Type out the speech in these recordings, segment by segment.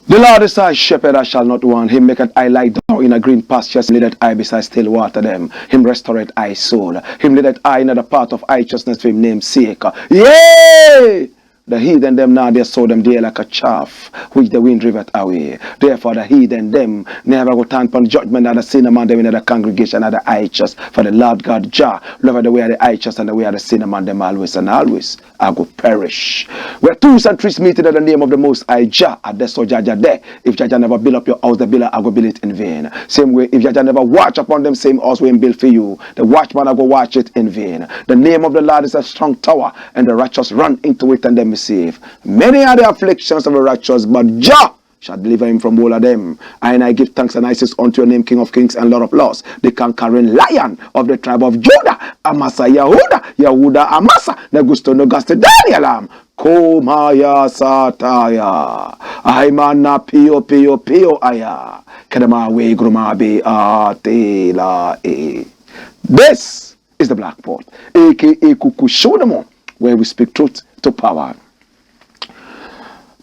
The Lord is thy shepherd, I shall not want. Him maketh I lie down in a green pastures, leadeth I beside still water them. Him restoreth I soul. Him leadeth I in the path of righteousness for him name's sake. Yea! The heathen them now they saw them there like a chaff, which the wind driveth away. Therefore the heathen them never go turn upon judgment, and the sinner man them in the congregation of the righteous. For the Lord God Jah love the way of the righteous and the way of the sinner man them always and always I go perish. Where twos and threes meet in the name of the Most High Jah, at the so Jah there. If Jah never build up your house, the builder I go build it in vain. Same way, if Jah never watch upon them same house we him build for you, the watchman I go watch it in vain. The name of the Lord is a strong tower, and the righteous run into it and them is safe. Many are the afflictions of the righteous, but Jah shall deliver him from all of them. And I give thanks and praises unto your name, King of kings and Lord of lords, the conquering lion of the tribe of Judah, Amasa Yahuda Amasa, Negusto Nogaste Danielam, Komaya Sataya, Aimana Pio Aya, Kedamawe Grumabe Atela E. This is the Black Pot, aka Kukushodamo, where we speak truth to power.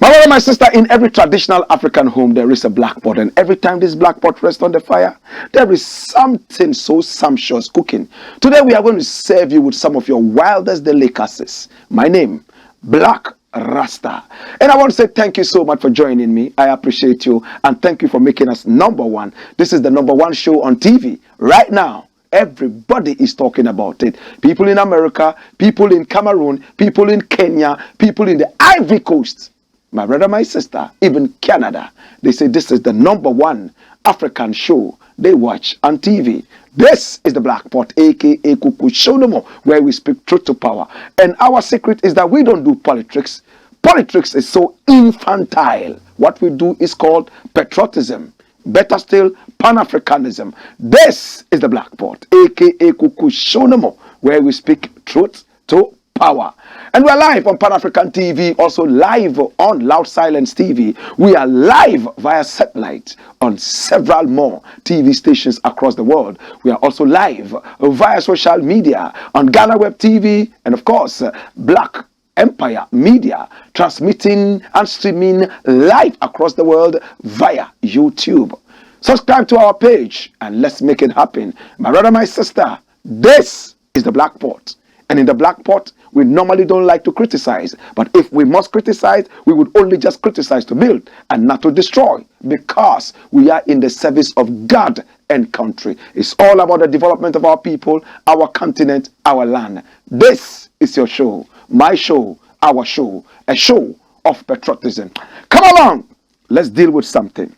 My brother, my sister, in every traditional African home, there is a black pot. And every time this black pot rests on the fire, there is something so sumptuous cooking. Today, we are going to serve you with some of your wildest delicacies. My name, Blakk RASTA. And I want to say thank you so much for joining me. I appreciate you. And thank you for making us number one. This is the number one show on TV right now. Everybody is talking about it. People in America, people in Cameroon, people in Kenya, people in the Ivory Coast. My brother, my sister, even Canada, they say this is the number one African show they watch on TV. This is the Black Pot, aka Kuku Shonomo, where we speak truth to power. And our secret is that we don't do politics. Politics is so infantile. What we do is called patriotism. Better still, Pan-Africanism. This is the Black Pot, aka Kuku Shonomo, where we speak truth to power. And we're live on Pan-African TV, also live on Loud Silence TV. We are live via satellite on several more TV stations across the world. We are also live via social media on Ghana Web TV and of course Black Empire Media, transmitting and streaming live across the world via YouTube. Subscribe to our page and let's make it happen. My brother, my sister, this is the Black Pot. And in the Black Pot, we normally don't like to criticize. But if we must criticize, we would only just criticize to build and not to destroy. Because we are in the service of God and country. It's all about the development of our people, our continent, our land. This is your show, my show, our show, a show of patriotism. Come along, let's deal with something.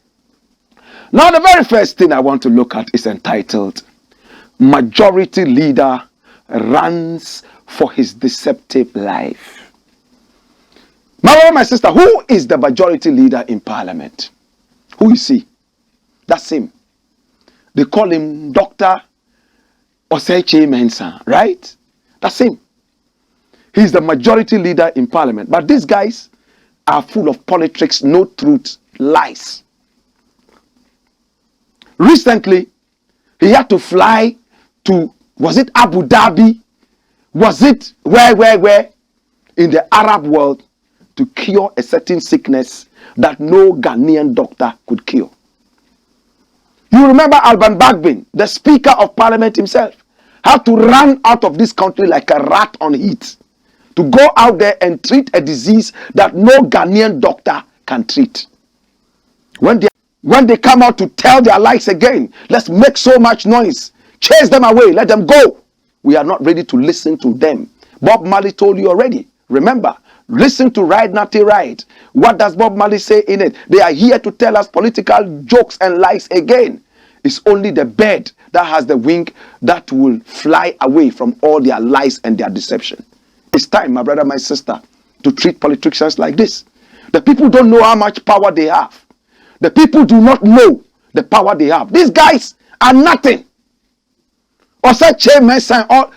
Now, the very first thing I want to look at is entitled, Majority Leader Runs for His Deceptive Life. My brother, my sister, who is the majority leader in Parliament? Who is he? That's him. They call him Dr. Oseche Mensah, right? That's him. He's the majority leader in Parliament. But these guys are full of politics, no truth, lies. Recently, he had to fly to, was it Abu Dhabi? Was it where? In the Arab world to cure a certain sickness that no Ghanaian doctor could cure. You remember Alban Bagbin, the Speaker of Parliament himself, had to run out of this country like a rat on heat to go out there and treat a disease that no Ghanaian doctor can treat. When they come out to tell their lies again, let's make so much noise. Chase them away. Let them go. We are not ready to listen to them. Bob Marley told you already. Remember, listen to Ride Natty Ride. What does Bob Marley say in it? They are here to tell us political jokes and lies again. It's only the bird that has the wing that will fly away from all their lies and their deception. It's time, my brother, my sister, to treat politicians like this. The people don't know how much power they have. The people do not know the power they have. These guys are nothing. Or say chairman,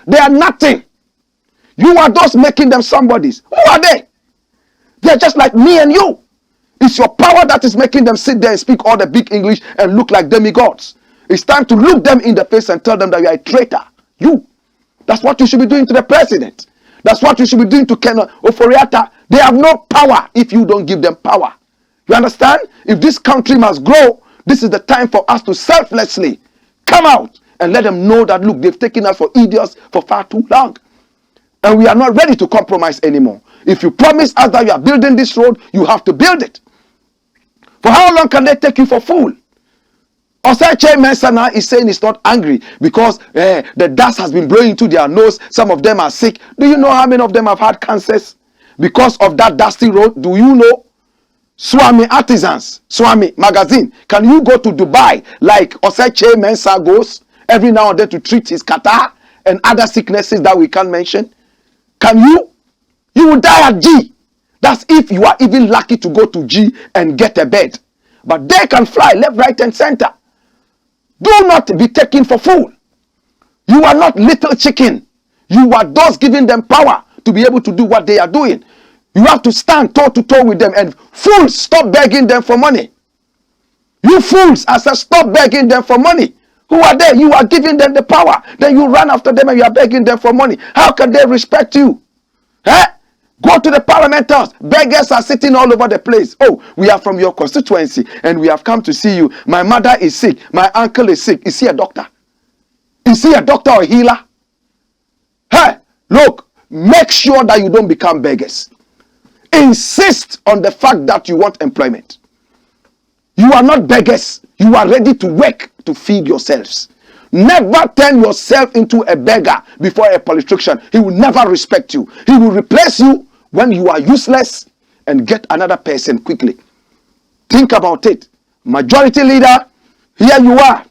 they are nothing. You are those making them somebodies. Who are they? They're just like me and you. It's your power that is making them sit there and speak all the big English and look like demigods. It's time to look them in the face and tell them that you are a traitor. You. That's what you should be doing to the president. That's what you should be doing to Ken Oforiatta. They have no power if you don't give them power. You understand? If this country must grow, this is the time for us to selflessly come out and let them know that, look, they've taken us for idiots for far too long. And we are not ready to compromise anymore. If you promise us that you are building this road, you have to build it. For how long can they take you for fool? Osai Chairman Sana is saying he's not angry because the dust has been blowing into their nose. Some of them are sick. Do you know how many of them have had cancers because of that dusty road? Do you know? Swami Artisans, Swami Magazine. Can you go to Dubai like Osai Chairman Sana goes every now and then to treat his catarrh and other sicknesses that we can't mention? Can you? You will die at G. That's if you are even lucky to go to G and get a bed. But they can fly left, right, and center. Do not be taken for fool. You are not little chicken. You are those giving them power to be able to do what they are doing. You have to stand toe to toe with them. And fools, stop begging them for money. You fools, I said, stop begging them for money. Who are they? You are giving them the power. Then you run after them and you are begging them for money. How can they respect you? Eh? Go to the parliament house. Beggars are sitting all over the place. Oh, we are from your constituency and we have come to see you. My mother is sick. My uncle is sick. Is he a doctor? Is he a doctor or a healer? Hey, look, make sure that you don't become beggars. Insist on the fact that you want employment. You are not beggars. You are ready to work to feed yourselves. Never turn yourself into a beggar before a politician. He will never respect you. He will replace you when you are useless and get another person quickly. Think about it. Majority leader, here you are.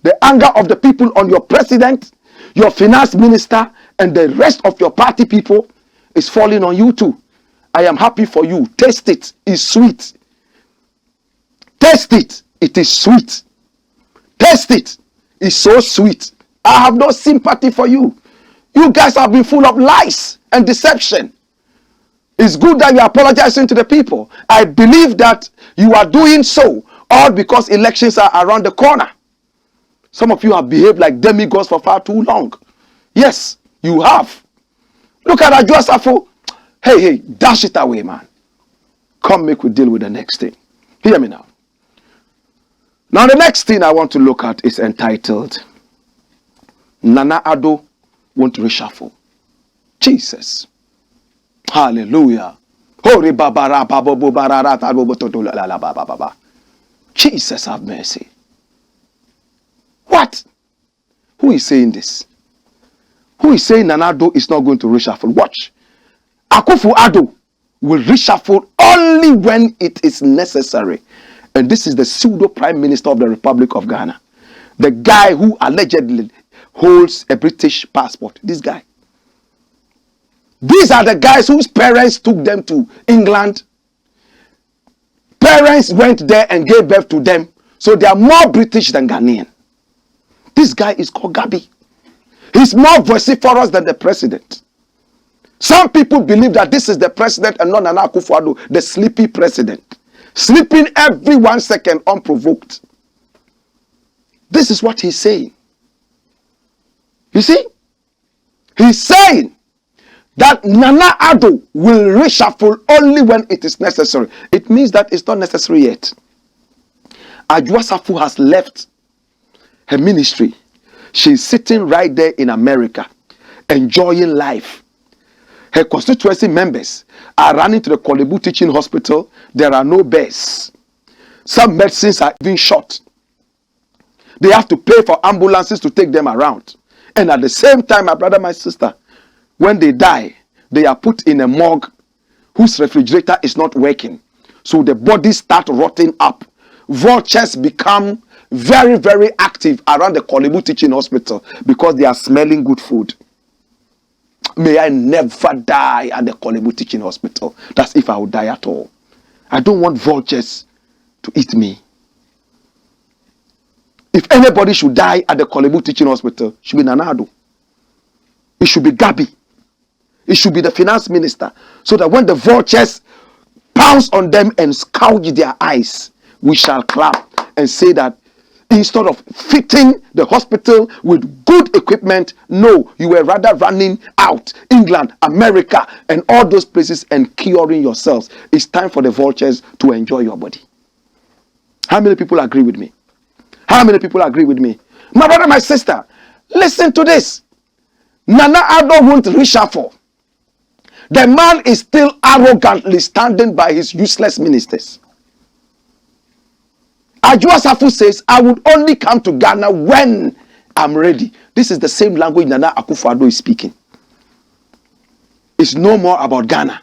The anger of the people on your president, your finance minister, and the rest of your party people is falling on you too. I am happy for you. Taste it. It's sweet. Taste it. It is sweet. Taste it. It's so sweet. I have no sympathy for you. You guys have been full of lies and deception. It's good that you are apologizing to the people. I believe that you are doing so all because elections are around the corner. Some of you have behaved like demigods for far too long. Yes, you have. Look at that Joseph. Hey, dash it away, man. Come make we deal with the next thing. Hear me now. Now the next thing I want to look at is entitled Nana ADDO want to reshuffle. Jesus. Hallelujah. Jesus have mercy. What? Who is saying this? Who is saying Nana ADDO is not going to reshuffle? Watch. Akufo-Addo will reshuffle only when it is necessary. And this is the pseudo prime minister of the Republic of Ghana. The guy who allegedly holds a British passport. This guy. These are the guys whose parents took them to England. Parents went there and gave birth to them. So they are more British than Ghanaian. This guy is called Gabi. He's more vociferous than the president. Some people believe that this is the president and not Nana Akufo-Addo, the sleepy president. Sleeping every 1 second unprovoked. This is what he's saying. You see? He's saying that Nana ADDO will reshuffle only when it is necessary. It means that it's not necessary yet. Adwoa has left her ministry. She's sitting right there in America, enjoying life. Her constituency members are running to the Kolebu Teaching Hospital. There are no beds. Some medicines are even short. They have to pay for ambulances to take them around. And at the same time, my brother, my sister, when they die, they are put in a morgue whose refrigerator is not working. So the bodies start rotting up. Vultures become very, very active around the Kolebu Teaching Hospital because they are smelling good food. May I never die at the Kolebu Teaching Hospital. That's if I would die at all. I don't want vultures to eat me. If anybody should die at the Kolebu Teaching Hospital, it should be Nana Addo. It should be Gabi. It should be the finance minister. So that when the vultures pounce on them and gouge their eyes, we shall clap and say that instead of fitting the hospital with good equipment, no, you were rather running out England, America, and all those places and curing yourselves. It's time for the vultures to enjoy your body. How many people agree with me? How many people agree with me? My brother, my sister, listen to this. Nana Addo won't reshuffle. The man is still arrogantly standing by his useless ministers. Ajua Safu says, I would only come to Ghana when I'm ready. This is the same language Nana Akufo-Addo is speaking. It's no more about Ghana.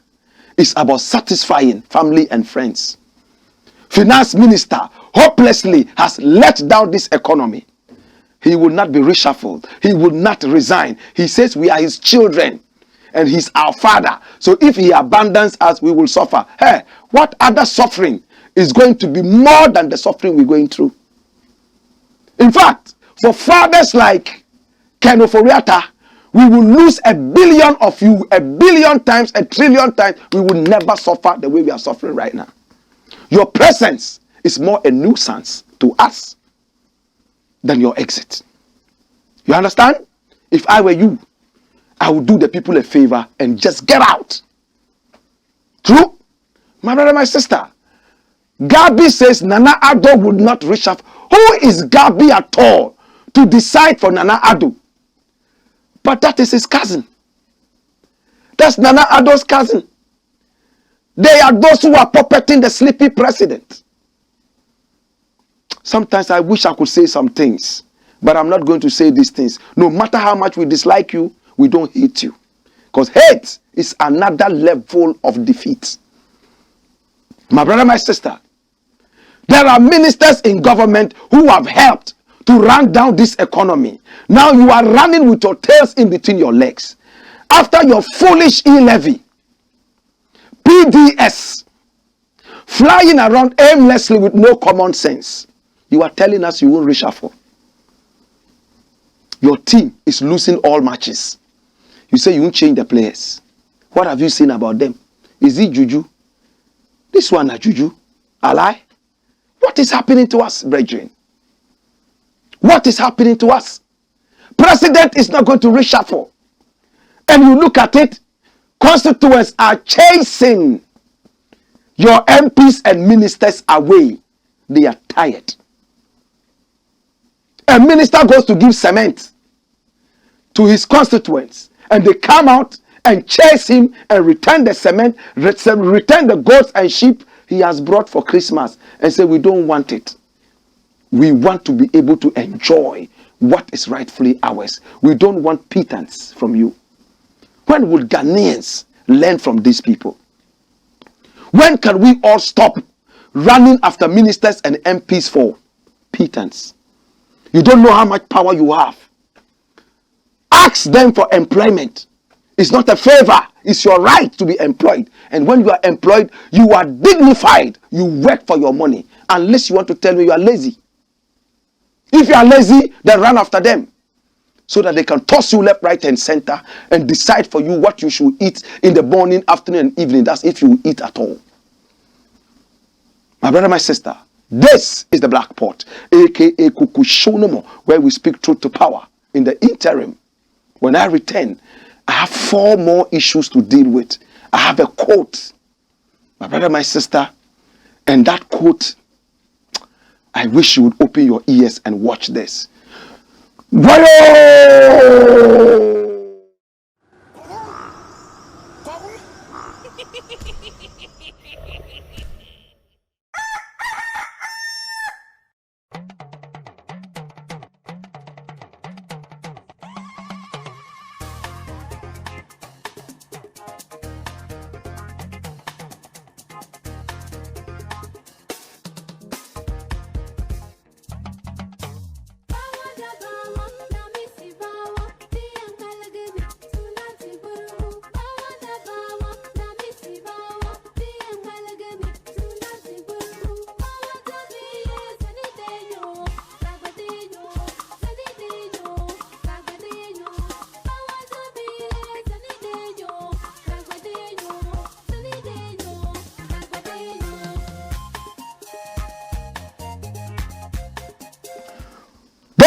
It's about satisfying family and friends. Finance minister hopelessly has let down this economy. He will not be reshuffled. He will not resign. He says we are his children and he's our father. So if he abandons us, we will suffer. Hey, what other suffering is going to be more than the suffering we're going through? In fact, for fathers like Ken Oforiatta, we will lose 1 billion of you 1 billion times, 1 trillion times. We will never suffer the way we are suffering right now. Your presence is more a nuisance to us than your exit. You understand? If I were you, I would do the people a favor and just get out. True? My brother, my sister, Gabi says Nana Addo would not reshuffle. Who is Gabi at all to decide for Nana Addo? But that is his cousin. That's Nana Addo's cousin. They are those who are puppeting the sleepy president. Sometimes I wish I could say some things, but I'm not going to say these things. No matter how much we dislike you, we don't hate you. Because hate is another level of defeat. My brother, my sister, there are ministers in government who have helped to run down this economy. Now you are running with your tails in between your legs. After your foolish e-levy, PDS, flying around aimlessly with no common sense, you are telling us you won't reshuffle. Your team is losing all matches. You say you won't change the players. What have you seen about them? Is it juju? This one a juju? A lie? What is happening to us, brethren? What is happening to us? President is not going to reshuffle. And you look at it, constituents are chasing your MPs and ministers away. They are tired. A minister goes to give cement to his constituents, and they come out and chase him and return the cement, return the goats and sheep he has brought for Christmas, and say, we don't want it. We want to be able to enjoy what is rightfully ours. We don't want pittance from you. When will Ghanaians learn from these people? When can we all stop running after ministers and MPs for pittance? You don't know how much power you have. Ask them for employment. It's not a favor. It's your right to be employed. And when you are employed, you are dignified. You work for your money. Unless you want to tell me you are lazy. If you are lazy, then run after them. So that they can toss you left, right, and center and decide for you what you should eat in the morning, afternoon, and evening. That's if you eat at all. My brother, my sister, this is the Black Pot, aka Kukushonomo, where we speak truth to power. In the interim, when I return, I have 4 more issues to deal with. I have a quote, my brother, my sister, and that quote, I wish you would open your ears and watch this.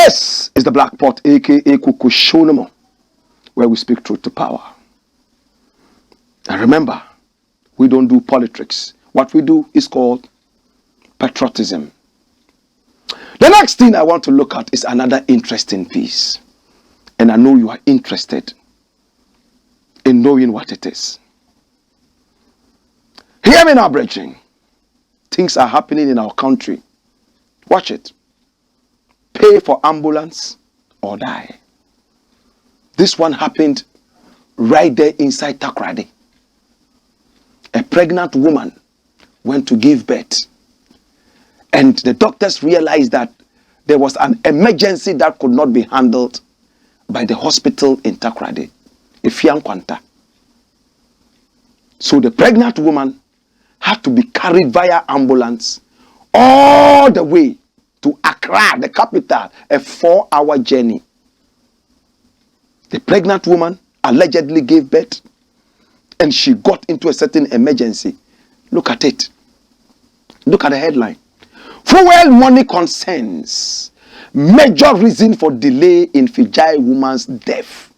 This is the Black Pot, aka Kukushonomo, where we speak truth to power. And remember, we don't do politics. What we do is called patriotism. The next thing I want to look at is another interesting piece. And I know you are interested in knowing what it is. Hear me now, brethren. Things are happening in our country. Watch it. Pay for ambulance or die. This one happened right there inside Takoradi. A pregnant woman went to give birth. And the doctors realized that there was an emergency that could not be handled by the hospital in Takoradi, Ifiankwanta. So the pregnant woman had to be carried via ambulance all the way to Accra, the capital, a 4-hour journey. The pregnant woman allegedly gave birth and she got into a certain emergency. Look at it. Look at the headline. Fuel money concerns. Major reason for delay in Fijai woman's death.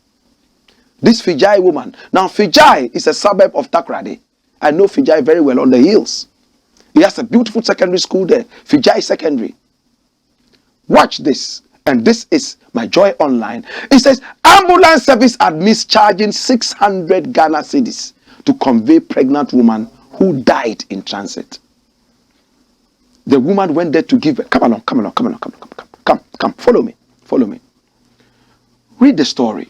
This Fijai woman. Now Fijai is a suburb of Takoradi. I know Fijai very well, on the hills. He has a beautiful secondary school there. Fijai Secondary. Watch this. And this is my Joy Online. It says, ambulance service admits charging 600 Ghana cedis to convey pregnant woman who died in transit. The woman went there to give, come, follow me. Read the story.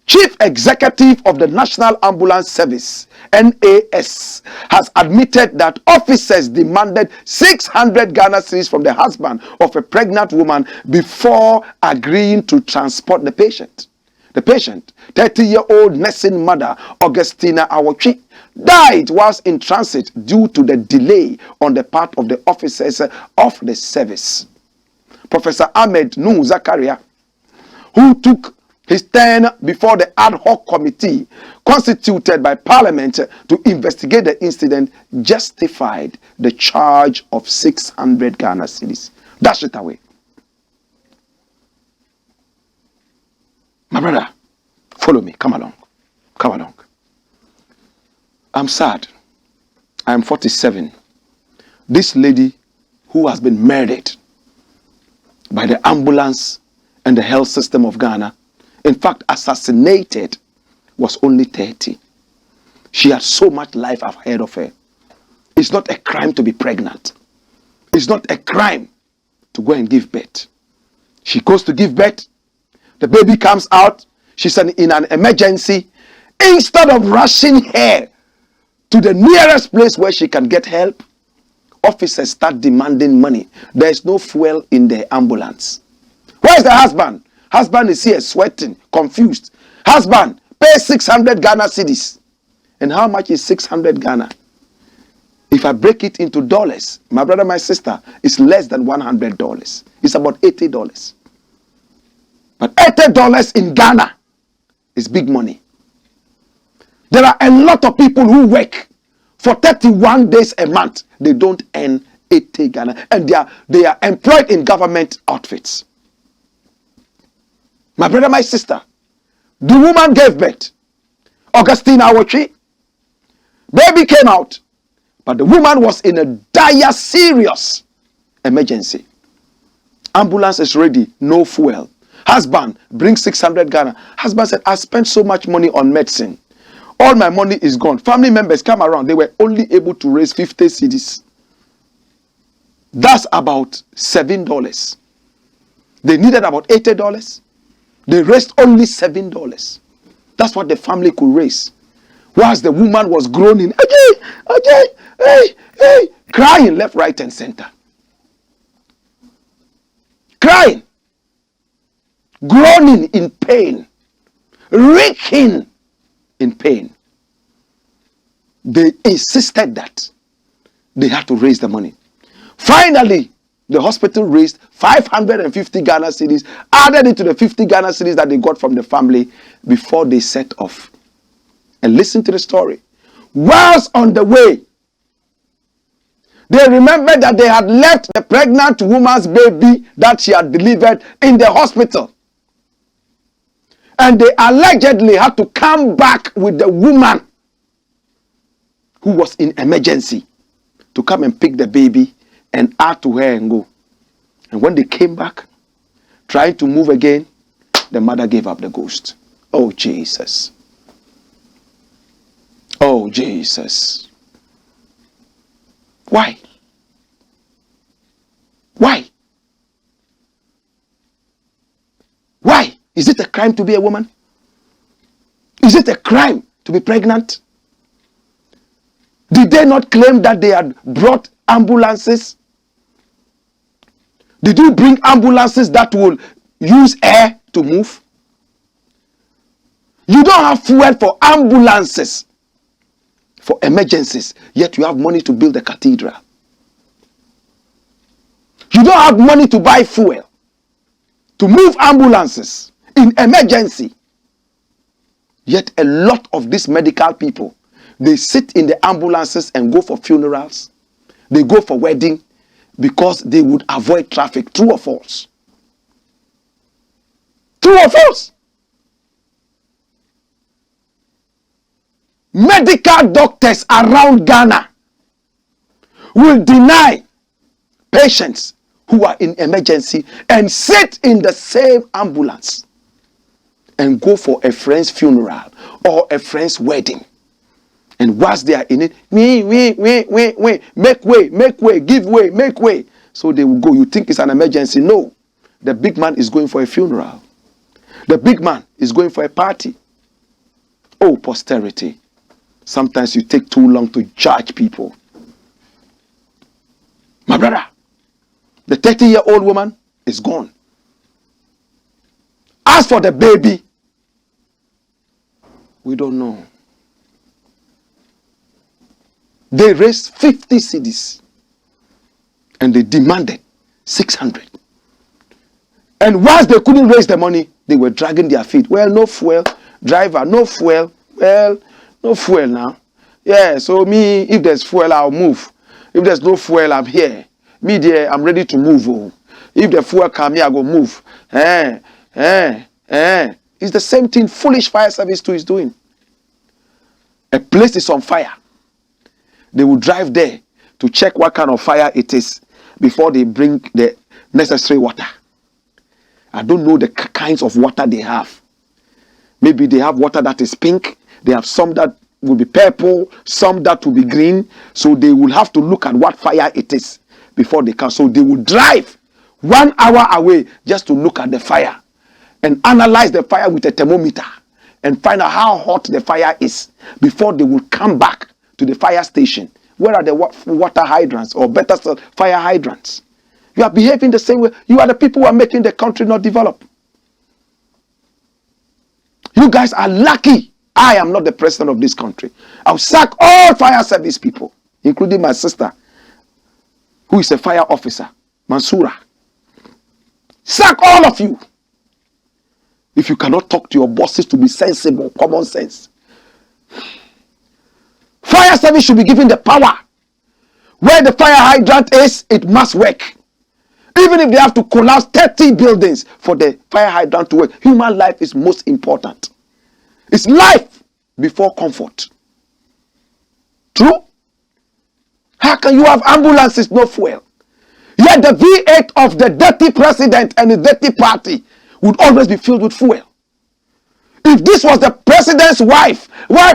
Chief Executive of the National Ambulance Service, NAS, has admitted that officers demanded 600 Ghana cedis from the husband of a pregnant woman before agreeing to transport the patient. The patient, 30-year-old nursing mother Augustina Awochi, died whilst in transit due to the delay on the part of the officers of the service. Professor Ahmed Nuhu Zakaria, who took his turn before the ad hoc committee constituted by Parliament to investigate the incident, justified the charge of 600 Ghana cedis. Dash it away. My brother, follow me. Come along. I'm sad. I'm 47. This lady who has been murdered by the ambulance and the health system of Ghana, in fact, assassinated, was only 30. She had so much life ahead of her. It's not a crime to be pregnant. It's not a crime to go and give birth. She goes to give birth. The baby comes out. She's in an emergency. Instead of rushing her to the nearest place where she can get help, officers start demanding money. There is no fuel in the ambulance. Where is the husband? Husband is here sweating, confused. Husband, pay 600 Ghana cedis. And how much is 600 Ghana? If I break it into dollars, my brother, my sister, it's less than $100. It's about $80. But $80 in Ghana is big money. There are a lot of people who work for 31 days a month. They don't earn 80 Ghana. And they are employed in government outfits. My brother, my sister, the woman gave birth. Augustina Awochi. Baby came out. But the woman was in a dire, serious emergency. Ambulance is ready. No fuel. Husband, bring 600 Ghana. Husband said, I spent so much money on medicine. All my money is gone. Family members come around. They were only able to raise 50 cedis. That's about $7. They needed about $80. They raised only $7. That's what the family could raise. Whilst the woman was groaning, crying left, right, and center. Crying. Groaning in pain. Reeking in pain. They insisted that they had to raise the money. Finally, the hospital raised 550 Ghana cedis, added it to the 50 Ghana cedis that they got from the family before they set off. And listen to the story. Whilst on the way, They remembered that they had left the pregnant woman's baby that she had delivered in the hospital. And they allegedly had to come back with the woman who was in emergency to come and pick the baby and add to her and go. And when they came back, trying to move again, the mother gave up the ghost. Oh, Jesus. Oh, Jesus. Why? Why? Why? Is it a crime to be a woman? Is it a crime to be pregnant? Did they not claim that they had brought ambulances? Did you bring ambulances that will use air to move? You don't have fuel for ambulances for emergencies, yet you have money to build a cathedral. You don't have money to buy fuel to move ambulances in emergency, yet a lot of these medical people, they sit in the ambulances and go for funerals. They go for wedding because they would avoid traffic. True or false? True or false? Medical doctors around Ghana will deny patients who are in emergency and sit in the same ambulance and go for a friend's funeral or a friend's wedding. And whilst they are in it, make way, give way, make way. So they will go. You think it's an emergency? No. The big man is going for a funeral. The big man is going for a party. Oh, posterity. Sometimes you take too long to judge people. My brother, the 30-year-old woman is gone. As for the baby, we don't know. They raised 50 cedis and they demanded 600. And whilst they couldn't raise the money, they were dragging their feet. Well, no fuel. Driver, no fuel. Well, no fuel now. Yeah, so me, if there's fuel, I'll move. If there's no fuel, I'm here. Me there, I'm ready to move. Oh. If the fuel come here, I go move. It's the same thing foolish fire service too is doing. A place is on fire. They will drive there to check what kind of fire it is before they bring the necessary water. I don't know the kinds of water they have. Maybe they have water that is pink. They have some that will be purple, some that will be green. So they will have to look at what fire it is before they come. So they will drive 1 hour away just to look at the fire and analyze the fire with a thermometer and find out how hot the fire is before they will come back to the fire station. Where are the water hydrants, or better still, fire hydrants? You are behaving the same way. You are the people who are making the country not develop. You guys are lucky. I am not the president of this country. I'll sack all fire service people, including my sister, who is a fire officer, Mansoura. Sack all of you. If you cannot talk to your bosses to be sensible, common sense. Fire service should be given the power. Where the fire hydrant is, it must work. Even if they have to collapse 30 buildings for the fire hydrant to work, human life is most important. It's life before comfort. True? How can you have ambulances, no fuel? Yet the V8 of the dirty president and the dirty party would always be filled with fuel. If this was the president's wife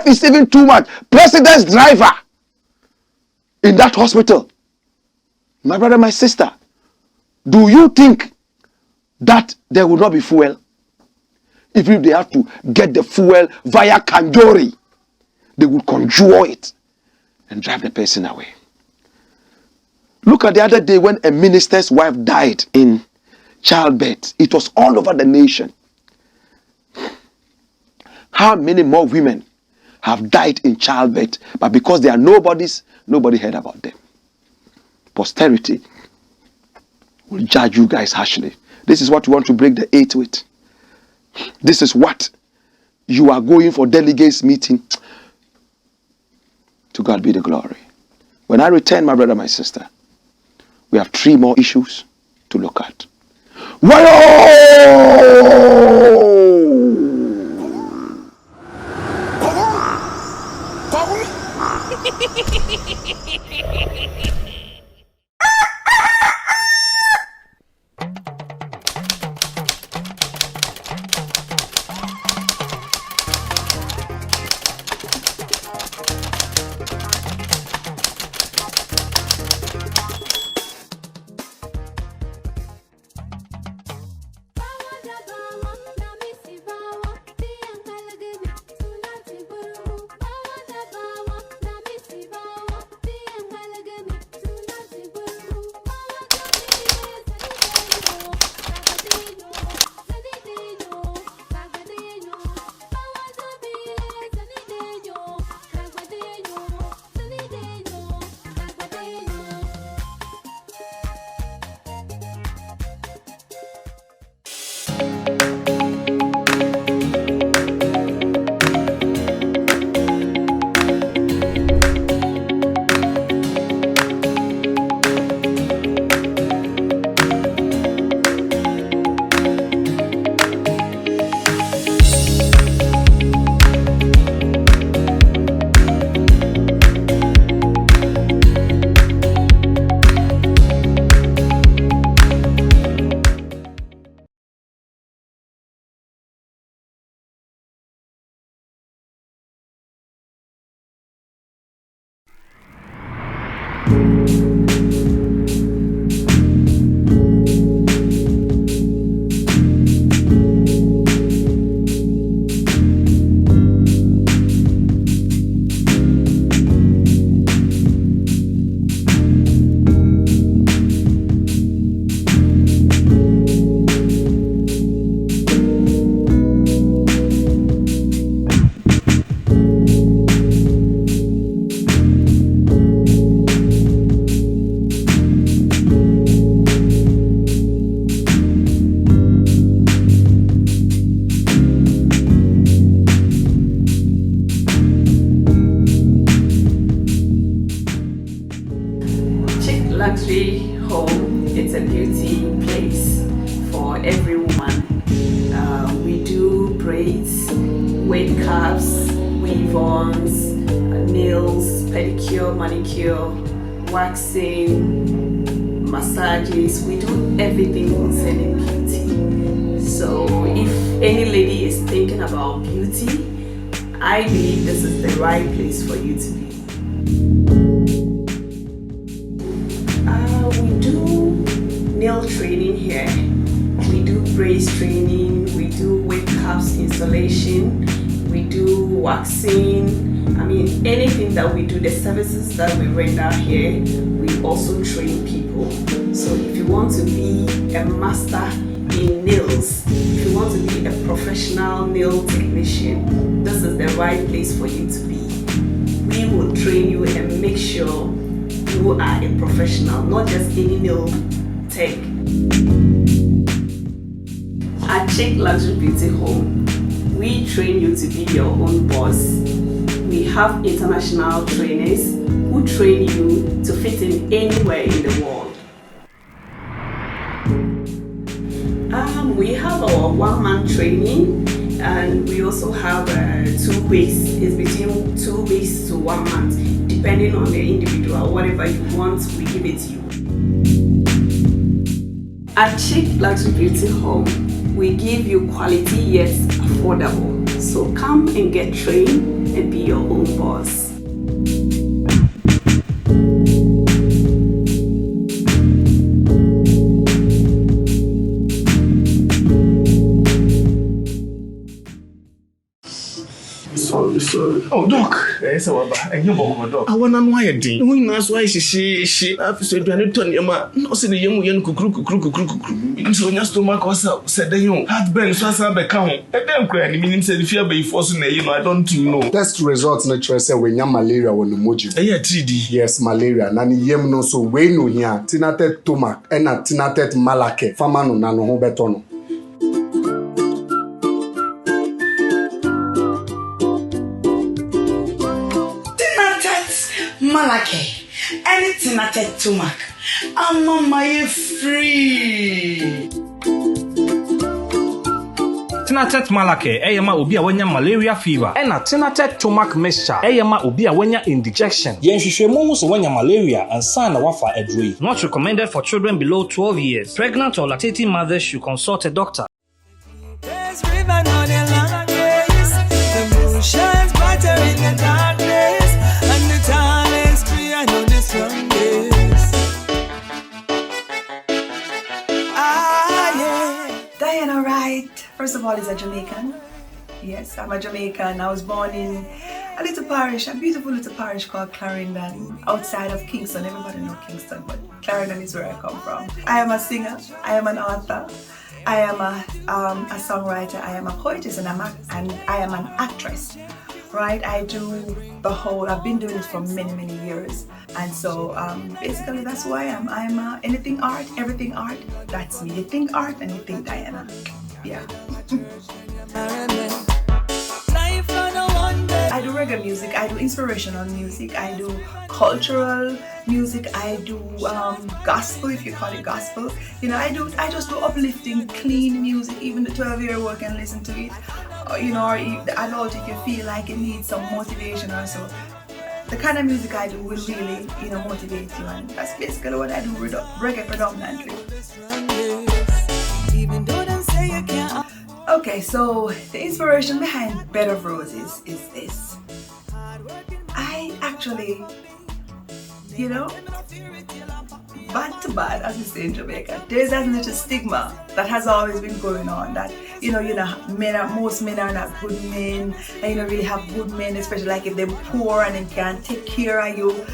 is even too much, president's driver in that hospital, my brother, my sister, do you think that there will not be fuel? Even if they have to get the fuel via Kanjori, they will conjure it and drive the person away. Look at the other day when a minister's wife died in childbirth. It was all over the nation. How many more women have died in childbirth, but because they are nobodies, nobody heard about them? Posterity will judge you guys harshly. This is what you want to break the 8 with. This is what you are going for delegates meeting. To God be the glory. When I return, my brother, my sister, we have 3 more issues to look at. Luxury home, it's a beauty place for every woman. We do braids, wave caps, weave-ons, nails, pedicure, manicure, waxing, massages. We do everything concerning beauty. So if any lady is thinking about beauty, I believe this is the right place for you to be. We do nail training here, we do braids training, we do wave caps installation, we do waxing. I mean, anything that we do, the services that we render here, we also train people. So if you want to be a master in nails, if you want to be a professional nail technician, this is the right place for you to be. We will train you and make sure you are a professional, not just any nail tech. At Chick Luxury Beauty Home, we train you to be your own boss. We have international trainers who train you to fit in anywhere in the world. We have our one-man training, and we also have 2 weeks. It's between 2 weeks to 1 month, depending on the individual. Whatever you want, we give it to you. At Chick Luxury Beauty Home, we give you quality yet affordable. So come and get trained and be your own boss. Sorry. Oh, Doc. Yes, and you walk, Doc. I want to know why I did. We must why she said, "Do I need to tell you, ma? No, say the young kukru. So your stomach was up. Said the young heartburn, so I be come. And then crying. Meaning said if you be forcing you know, I don't know. Test results natural say when you malaria when emoji. Yeah, 3D. Yes, malaria. Nani yem no so we no here. Tinatet tomac and a tinatet malake. Fama no nano ho betono. Malake, anything at a tumak. I'm on my free. Tinatet malake eyama obi a wanya malaria fever ena tinatet tomac mixture eyama obi a wanya indigestion yenhwehwemu hu so wanya malaria and sign na wafa edroi. Not recommended for children below 12 years. Pregnant or lactating mothers should consult a doctor. There's river on the long days, the moon shines brighter in the darkness, and the time is free on the strong days. Ah, yeah. Diana Wright, first of all, is a Jamaican. Yes, I'm a Jamaican. I was born in a little parish, a beautiful little parish called Clarendon, outside of Kingston. Everybody knows Kingston, but Clarendon is where I come from. I am a singer, I am an author, I am a songwriter, I am a poetess, and I am an actress. Right? I do the whole, I've been doing this for many, many years. And so basically that's who I am. I'm anything art, everything art, that's me. You think art and you think Diana. Yeah. I do reggae music, I do inspirational music, I do cultural music, I do gospel, if you call it gospel. You know, I just do uplifting, clean music. Even the 12-year-old can listen to it. You know, or the adult, if you feel like it needs some motivation or so. The kind of music I do will really, you know, motivate you, and that's basically what I do, reggae predominantly. Okay, so the inspiration behind Bed of Roses is this. I actually, you know, bad to bad, as we say in Jamaica, there's that little stigma that has always been going on that, you know, most men are not good men, and you don't really have good men, especially like if they're poor and they can't take care of you.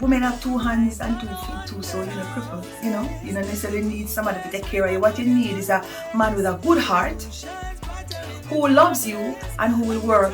Women have 2 hands and 2 feet too, so you're crippled, you know. You don't necessarily need somebody to take care of you. What you need is a man with a good heart who loves you and who will work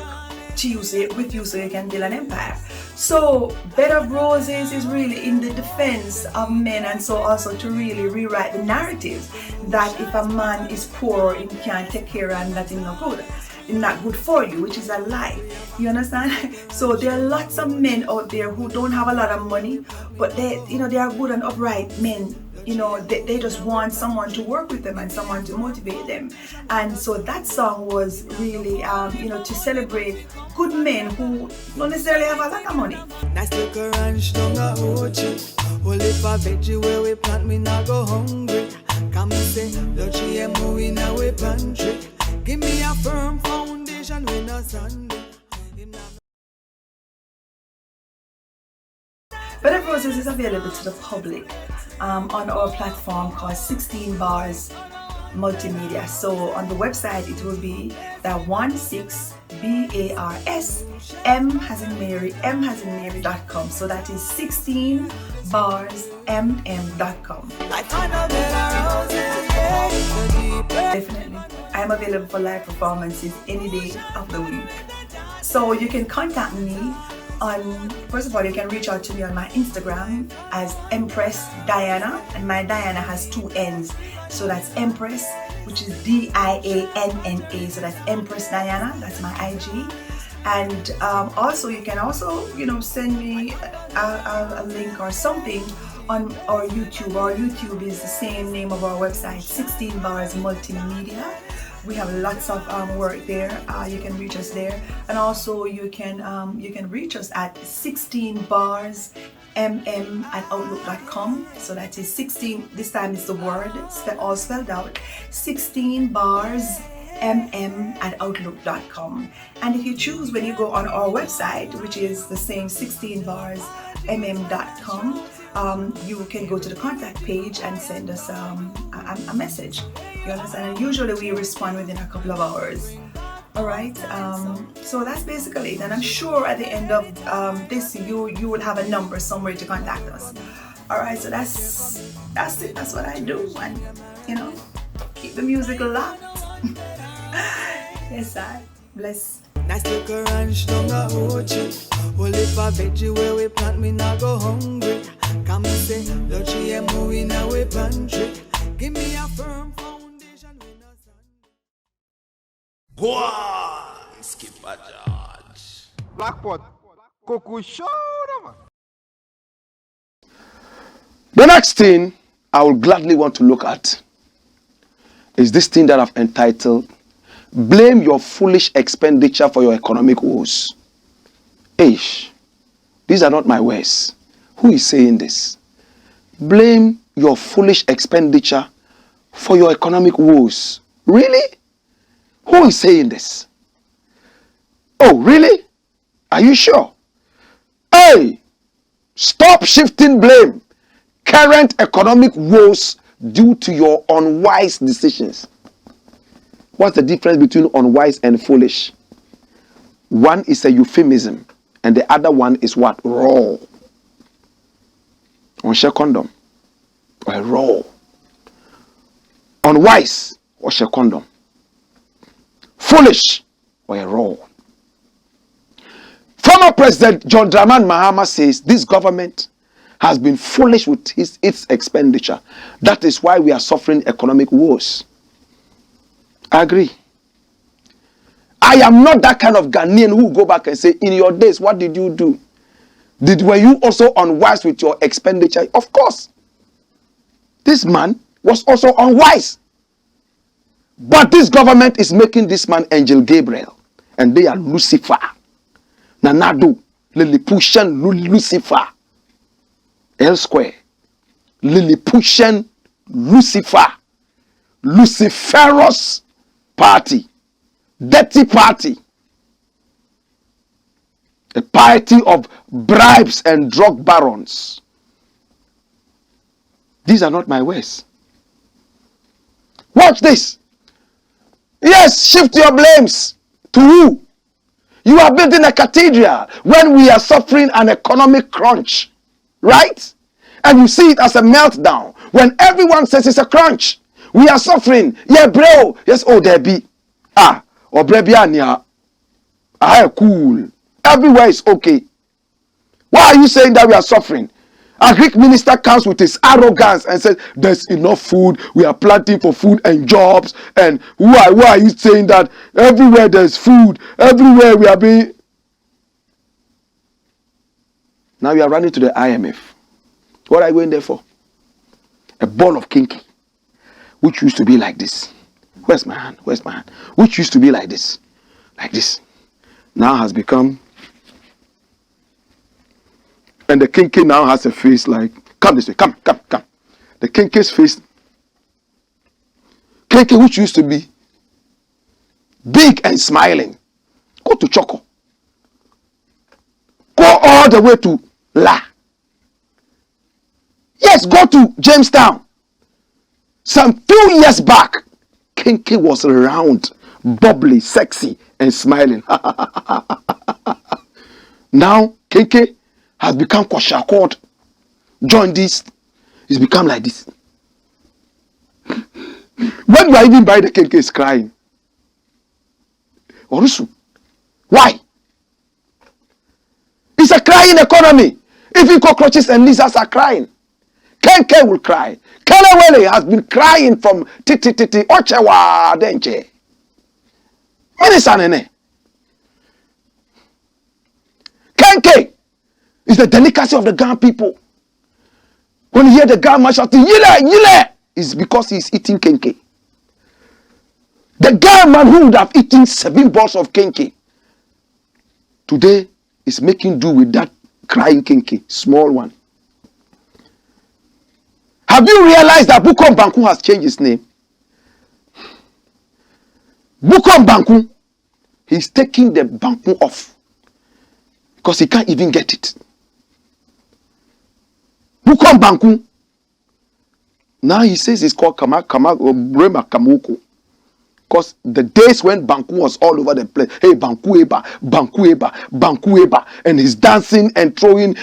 with you so you can build an empire. So Bed of Roses is really in the defense of men, and so also to really rewrite the narratives that if a man is poor and can't take care of and that is not good. Not good for you, which is a lie. You understand? So there are lots of men out there who don't have a lot of money, but they are good and upright men. You know, they just want someone to work with them and someone to motivate them. And so that song was really, you know, to celebrate good men who don't necessarily have a lot of money. Nice little ranch down a Ochi. Only for veggie where we plant, me not go hungry. Come and say, Lord, she am moving away pantry. Give me a firm foundation when a Sunday. Bed of Roses is available to the public on our platform called 16 Bars Multimedia. So on the website it will be the 16 BARS M as in Mary, M as in Mary.com. So that is 16 bars mm.com. Definitely. I am available for live performances any day of the week. So you can contact me on, first of all, you can reach out to me on my Instagram as Empress Diana, and my Diana has 2 N's. So that's Empress, which is DIANNA. So that's Empress Diana, that's my IG. And also you can also, you know, send me a link or something on our YouTube. Our YouTube is the same name of our website, 16 Bars Multimedia. We have lots of work there. You can reach us there, and also you can reach us at 16barsmm@outlook.com. So that is 16. This time it's the word all spelled out. 16barsmm@outlook.com. And if you choose, when you go on our website, which is the same 16barsmm.com, you can go to the contact page and send us a message. You understand? And usually we respond within a couple of hours. All right. So that's basically it. And I'm sure at the end of this, you will have a number somewhere to contact us. All right. So that's it. That's what I do. And you know, keep the music locked. Yes, I bless. Nice little ranch down a Ochi. Only for veggie where we plant, me not go hungry. Come and say, Lord, she am moving away pantry. Give me a firm foundation when a Sunday. Go on, Skipper George. Blackpot, Coco Show, man. The next thing I would gladly want to look at is this thing that I've entitled, Blame Your Foolish Expenditure for Your Economic Woes. These are not my words. Who is saying this? Blame your foolish expenditure for your economic woes. Really? Who is saying this? Oh, really? Are you sure? Hey, stop shifting blame. Current economic woes due to your unwise decisions. What's the difference between unwise and foolish? One is a euphemism, and the other one is what? Raw. On share condom or a raw. Unwise or share condom. Foolish or a raw. Former President John Dramani Mahama says this government has been foolish with its expenditure. That is why we are suffering economic woes. I agree. I am not that kind of Ghanaian who will go back and say, in your days, what did you do? Were you also unwise with your expenditure? Of course. This man was also unwise. But this government is making this man Angel Gabriel. And they are Lucifer. Nanado, Lilliputian Lucifer. Elsewhere. Lilliputian Lucifer. Luciferous party. Dirty party. A party of bribes and drug barons. These are not my words. Watch this. Yes, shift your blames. To who? You are building a cathedral when we are suffering an economic crunch. Right? And you see it as a meltdown. When everyone says it's a crunch. We are suffering. Yeah, bro. Yes, oh, there be. Or brebiania. Cool. Everywhere is okay. Why are you saying that we are suffering? A Greek minister comes with his arrogance and says, there's enough food. We are planting for food and jobs. And why are you saying that everywhere there's food? Everywhere we are being... Now we are running to the IMF. What are you going there for? A ball of kinky, which used to be like this. Where's my hand? Where's my hand? Which used to be like this. Like this. Now has become... And the kinky now has a face like... Come this way. Come. The kinky's face... Kinky which used to be big and smiling. Go to Choco. Go all the way to La. Yes, go to Jamestown. Some 2 years back, Kinky was round, bubbly, sexy, and smiling. Now, Kinky has become kwashakord. Join this, it's become like this. When you are even by the Kinky is crying. Orusu. Why? It's a crying economy. Even cockroaches and lizards are crying. Kenke will cry. Kelewele has been crying from titi ochewa denche. Minisanene. Kenke is the delicacy of the Ghana people. When you hear the Ghana man shouting, yile, it's because he's eating kenke. The Ghana man who would have eaten 7 balls of kenke today is making do with that crying kenke, small one. Have you realized that Bukom Banku has changed his name? Bukom Banku, he's taking the Banku off because he can't even get it. Bukom Banku, now he says it's called Kama or Brema Kamuku. Because the days when Banku was all over the place, hey, Banku Eba, and he's dancing and throwing,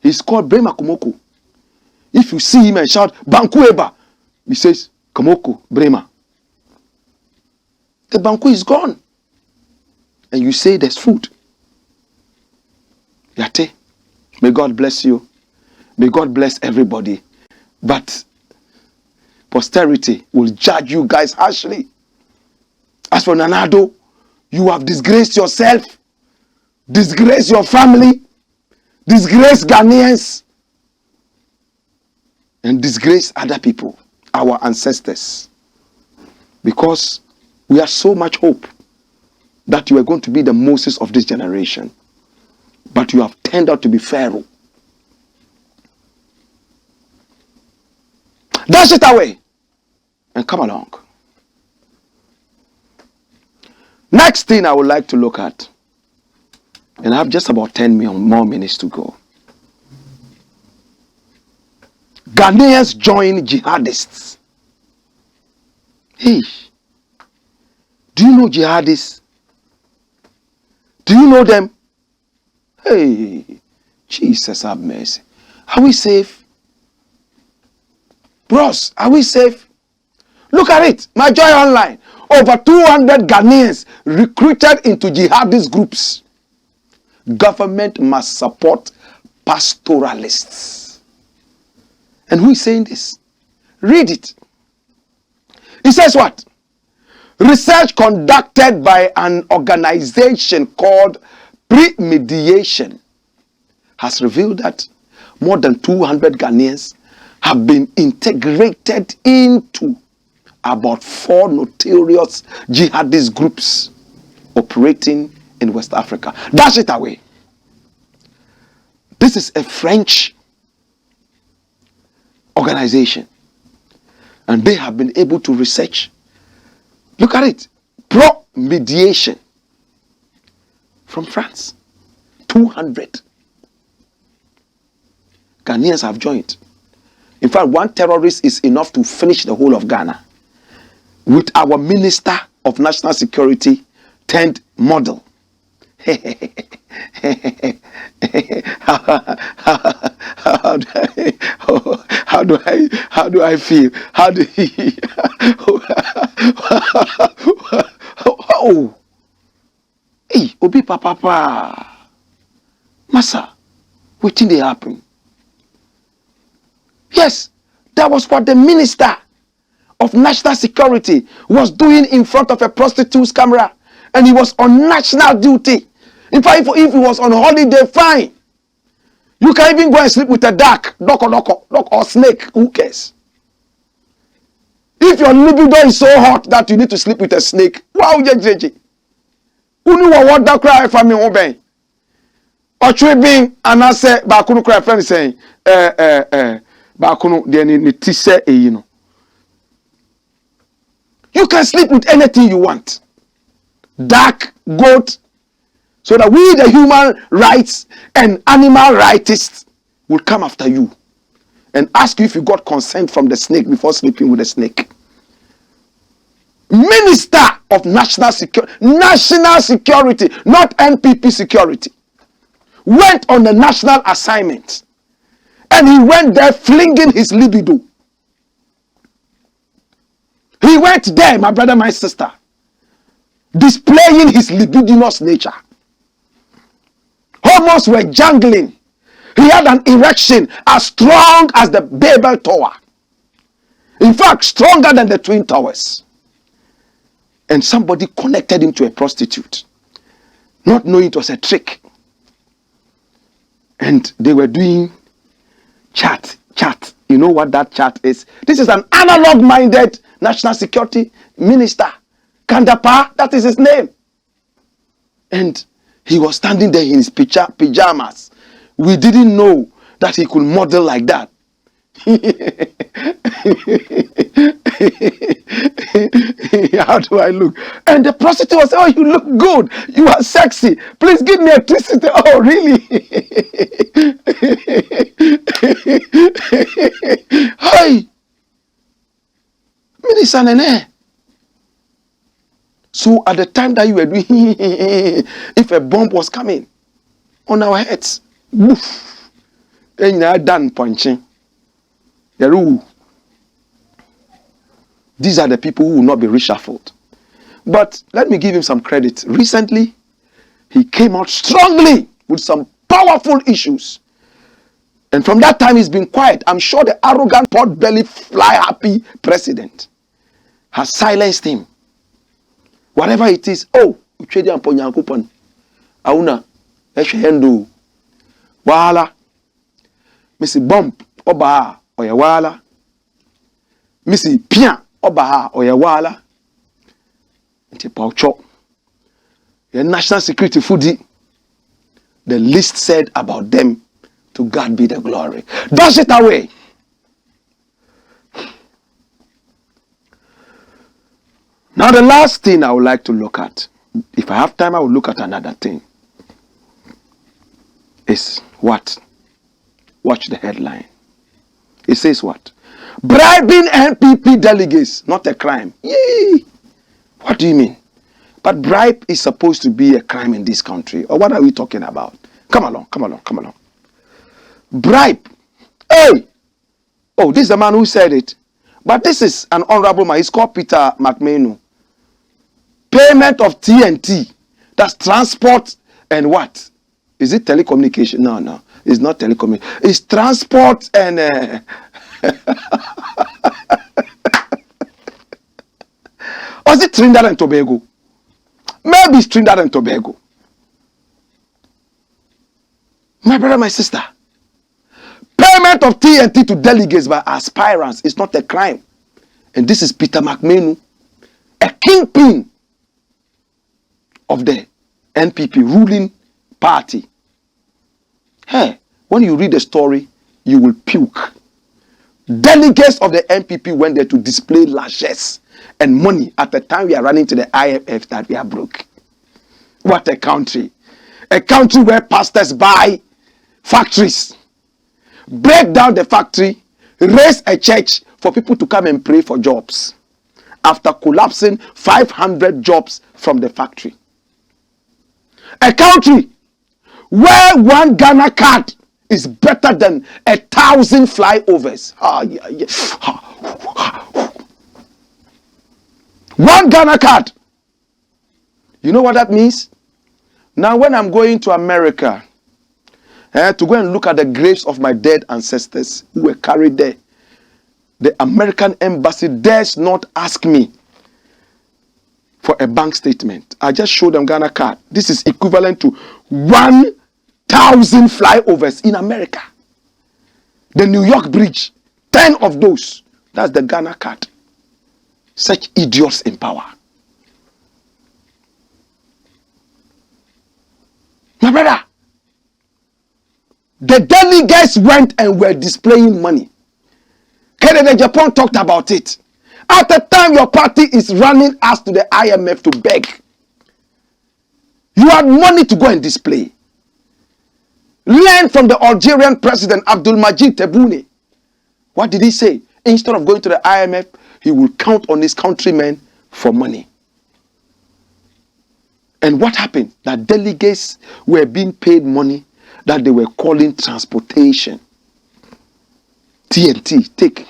he's called Brema Kumoko. If you see him and shout, Banku Eba, he says, Kamoko, Brema. The Banku is gone. And you say there's food. Yate, may God bless you. May God bless everybody. But posterity will judge you guys harshly. As for ADDO, you have disgraced yourself, disgraced your family, disgraced Ghanaians. and disgrace other people, our ancestors. Because we have so much hope that you are going to be the Moses of this generation. But you have turned out to be Pharaoh. Dash it away and come along. Next thing I would like to look at, and I have just about 10 more minutes to go. Ghanaians join jihadists. Hey, do you know jihadists? Do you know them? Hey, Jesus have mercy. Are we safe? Bros, are we safe? Look at it. My Joy Online. Over 200 Ghanaians recruited into jihadist groups. Government must support pastoralists. And who is saying this? Read it. It says what? Research conducted by an organization called Pre-Mediation has revealed that more than 200 Ghanaians have been integrated into about 4 notorious jihadist groups operating in West Africa. Dash it away. This is a French organization, and they have been able to research. Look at it. Pro-mediation from France. 200 Ghanaians have joined. In fact, one terrorist is enough to finish the whole of Ghana. With our Minister of National Security turned model. How do I feel? How do he? Oh, hey, Obi Papa, Massa, what did they happen? Yes, that was what the Minister of National Security was doing in front of a prostitute's camera, and he was on national duty. In fact, if he was on holiday, fine. You can even go and sleep with a duck or snake. Who cares? If your libido is so hot that you need to sleep with a snake, wow, JJ. Who knew what that cry for me obey? Or tripping and I say, Bakunu cry friend saying, Bakunu, the tise, you know. You can sleep with anything you want. Duck, goat, so that we, the human rights and animal rightists, will come after you and ask you if you got consent from the snake before sleeping with the snake. Minister of National Security, not NPP security, went on a national assignment, and he went there flinging his libido. He went there, my brother, my sister, displaying his libidinous nature. Hormones were jangling. He had an erection as strong as the Babel Tower. In fact, stronger than the Twin Towers. And somebody connected him to a prostitute, not knowing it was a trick. And they were doing chat. You know what that chat is? This is an analog-minded national security minister. Kandapa, that is his name. And he was standing there in his pajamas. We didn't know that he could model like that. How do I look? And the prostitute was saying, oh, you look good. You are sexy. Please give me electricity. Oh, really? Hey. Minister Nene. So at the time that you were doing, if a bomb was coming on our heads, woof, then you are done punching. These are the people who will not be reshuffled. But let me give him some credit. Recently, he came out strongly with some powerful issues. And from that time, he's been quiet. I'm sure the arrogant, pot-bellied, fly-happy president has silenced him. Whatever it is, oh, uchedi amponyankupon. Auna, eshendo. Wala. Missy bump, oba, oyewala. Missy Pia Obaha oyewala. Nti paucho. Your national security foodie. The list said about them, to God be the glory. Dash it away. Now the last thing I would like to look at, if I have time, I will look at another thing. Is what? Watch the headline. It says what? Bribing NPP delegates, not a crime. Yay! What do you mean? But bribe is supposed to be a crime in this country. Or what are we talking about? Come along. Bribe. Hey! Oh, this is the man who said it. But this is an honorable man. He's called Peter McMahon. Payment of TNT. That's transport and what? Is it telecommunication? No. It's not telecommunication. It's transport and... Or is it Trinidad and Tobago? Maybe it's Trinidad and Tobago. My brother, my sister. Payment of TNT to delegates by aspirants is not a crime. And this is Peter McMahon, a kingpin of the NPP ruling party. Hey, when you read the story, you will puke. Delegates of the NPP went there to display largesse and money at the time we are running to the IMF that we are broke. What a country. A country where pastors buy factories, break down the factory, raise a church for people to come and pray for jobs after collapsing 500 jobs from the factory. A country where one Ghana card is better than 1,000 flyovers. One Ghana card. You know what that means? Now when I'm going to America to go and look at the graves of my dead ancestors who were carried there, the American embassy dares not ask me for a bank statement. I just show them Ghana card. This is equivalent to 1,000 flyovers in America. The New York Bridge, 10 of those. That's the Ghana card. Such idiots in power. My brother, the delegates went and were displaying money. Kennedy Japan talked about it. At the time your party is running us to the IMF to beg, you had money to go and display. Learn from the Algerian president Abdul Majid Tebboune. What did he say? Instead of going to the IMF, he will count on his countrymen for money. And what happened? That delegates were being paid money that they were calling transportation. TNT, take.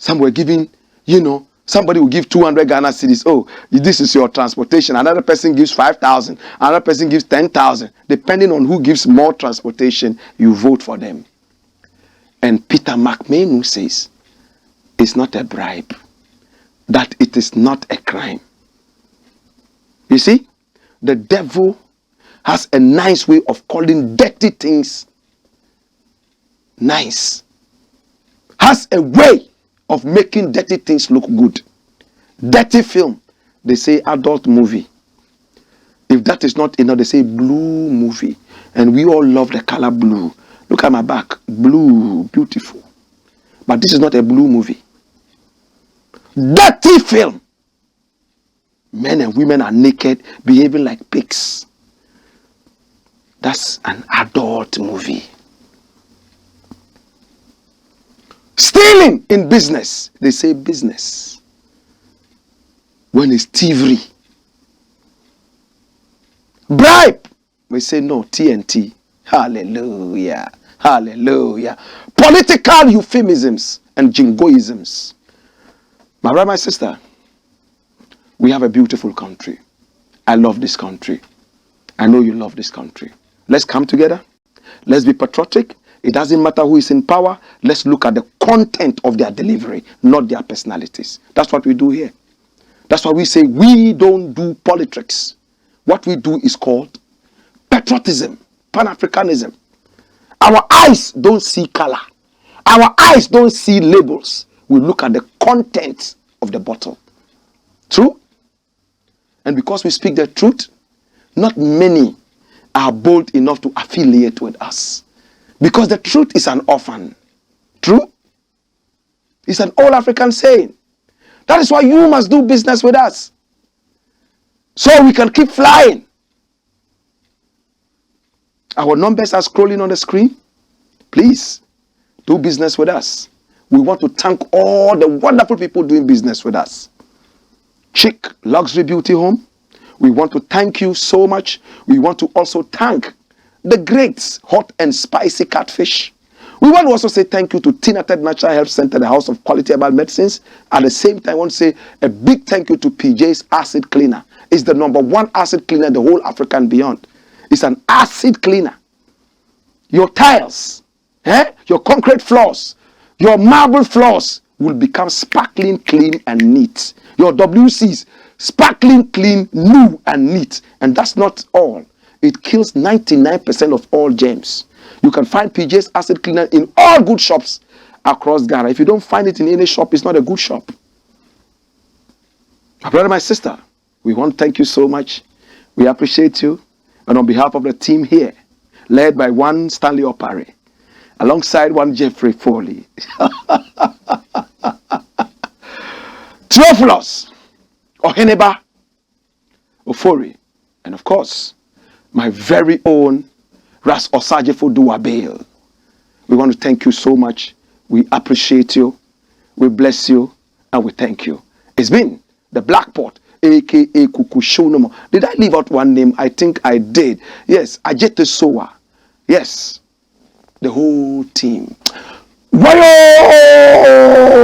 Some were giving, somebody will give 200 Ghana cedis. Oh, this is your transportation. Another person gives 5,000. Another person gives 10,000. Depending on who gives more transportation, you vote for them. And Peter McMahon says, it's not a bribe. That it is not a crime. You see, the devil has a nice way of calling dirty things nice. Has a way of making dirty things look good. Dirty film, they say adult movie. If that is not enough, they say blue movie. And we all love the color blue. Look at my back. Blue, beautiful. But this is not a blue movie. Dirty film. Men and women are naked, behaving like pigs. That's an adult movie. Stealing in business. They say business. When it's thievery. Bribe. We say no, TNT. Hallelujah. Hallelujah. Political euphemisms and jingoisms. My brother, my sister, we have a beautiful country. I love this country. I know you love this country. Let's come together. Let's be patriotic. It doesn't matter who is in power. Let's look at the content of their delivery, not their personalities. That's what we do here. That's why we say we don't do politics. What we do is called patriotism. Pan-Africanism. Our eyes don't see color. Our eyes don't see labels. We look at the content of the bottle. True? And because we speak the truth, not many are bold enough to affiliate with us. Because the truth is an orphan. True? It's an all African saying. That is why you must do business with us. So we can keep flying. Our numbers are scrolling on the screen. Please, do business with us. We want to thank all the wonderful people doing business with us. Chic Luxury Beauty Home, we want to thank you so much. We want to also thank the great hot and spicy catfish. We want to also say thank you to Tinated Natural Health Center, the house of quality herbal medicines. At the same time, I want to say a big thank you to PJ's Acid Cleaner. It's the #1 acid cleaner in the whole Africa and beyond. It's an acid cleaner. Your tiles, your concrete floors, your marble floors will become sparkling clean and neat. Your WCs, sparkling clean, new and neat. And that's not all. It kills 99% of all germs. You can find PJ's Acid Cleaner in all good shops across Ghana. If you don't find it in any shop, it's not a good shop. My brother, my sister, we want to thank you so much. We appreciate you. And on behalf of the team here, led by one Stanley Opare, alongside one Jeffrey Foley, Theophilus, Oheneba, Ofori, and of course, my very own Ras Osajefo Duabale. We want to thank you so much. We appreciate you. We bless you. And we thank you. It's been the Blackport, a.k.a. Kukushonomo. Did I leave out one name? I think I did. Yes, Ajete Sowa. Yes, the whole team. Wayo!